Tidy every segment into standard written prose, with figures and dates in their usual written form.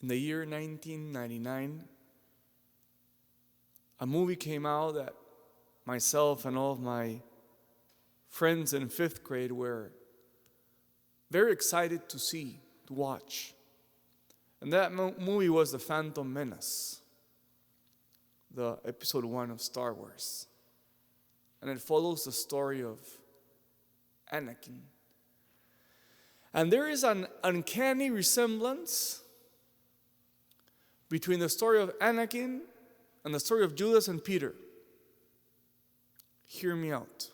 In the year 1999, a movie came out that myself and all of my friends in 5th grade were very excited to watch. And that movie was The Phantom Menace, the episode 1 of Star Wars. And it follows the story of Anakin. And there is an uncanny resemblance between the story of Anakin and the story of Judas and Peter. Hear me out.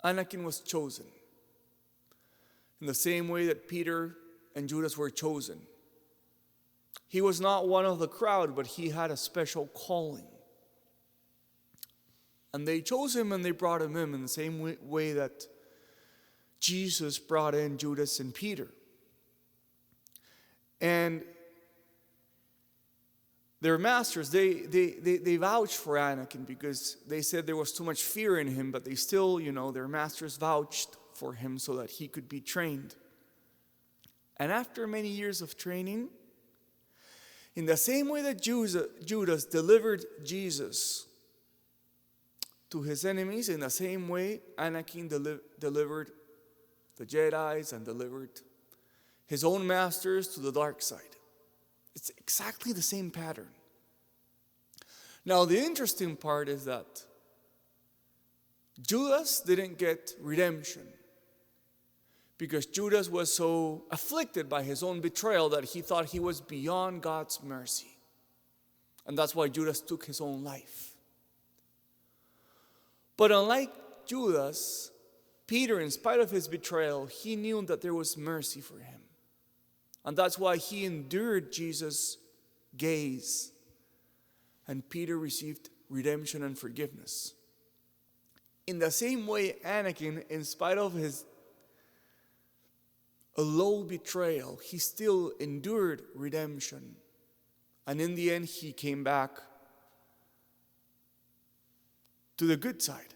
Anakin was chosen in the same way that Peter and Judas were chosen. He was not one of the crowd, but he had a special calling. And they chose him and they brought him in the same way that Jesus brought in Judas and Peter. And their masters, they vouched for Anakin because they said there was too much fear in him, but they still, their masters vouched for him so that he could be trained. And after many years of training, in the same way that Judas delivered Jesus to his enemies, in the same way Anakin delivered the Jedis and delivered his own masters to the dark side. It's exactly the same pattern. Now, the interesting part is that Judas didn't get redemption because Judas was so afflicted by his own betrayal that he thought he was beyond God's mercy. And that's why Judas took his own life. But unlike Judas, Peter, in spite of his betrayal, he knew that there was mercy for him. And that's why he endured Jesus' gaze. And Peter received redemption and forgiveness. In the same way, Anakin, in spite of his low betrayal, he still endured redemption. And in the end, he came back to the good side.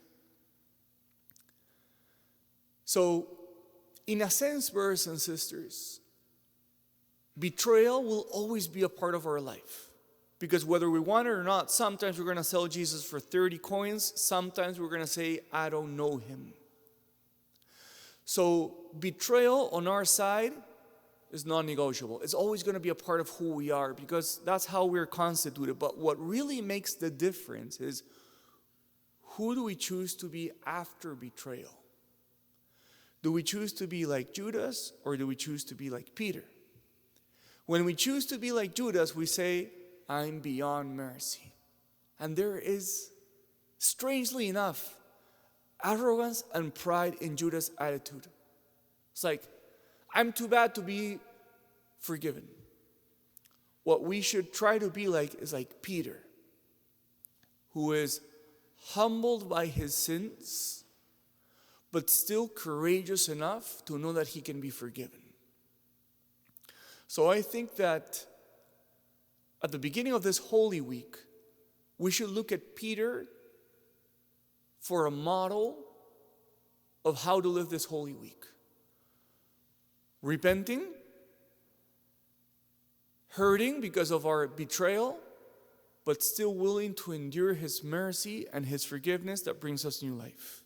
So, in a sense, brothers and sisters, betrayal will always be a part of our life. Because whether we want it or not, sometimes we're going to sell Jesus for 30 coins. Sometimes we're going to say, I don't know him. So betrayal on our side is non-negotiable. It's always going to be a part of who we are because that's how we're constituted. But what really makes the difference is who do we choose to be after betrayal? Do we choose to be like Judas or do we choose to be like Peter? When we choose to be like Judas, we say, I'm beyond mercy. And there is, strangely enough, arrogance and pride in Judas' attitude. It's like, I'm too bad to be forgiven. What we should try to be like is like Peter, who is humbled by his sins, but still courageous enough to know that he can be forgiven. So I think that at the beginning of this Holy Week, we should look at Peter for a model of how to live this Holy Week. Repenting, hurting because of our betrayal, but still willing to endure his mercy and his forgiveness that brings us new life.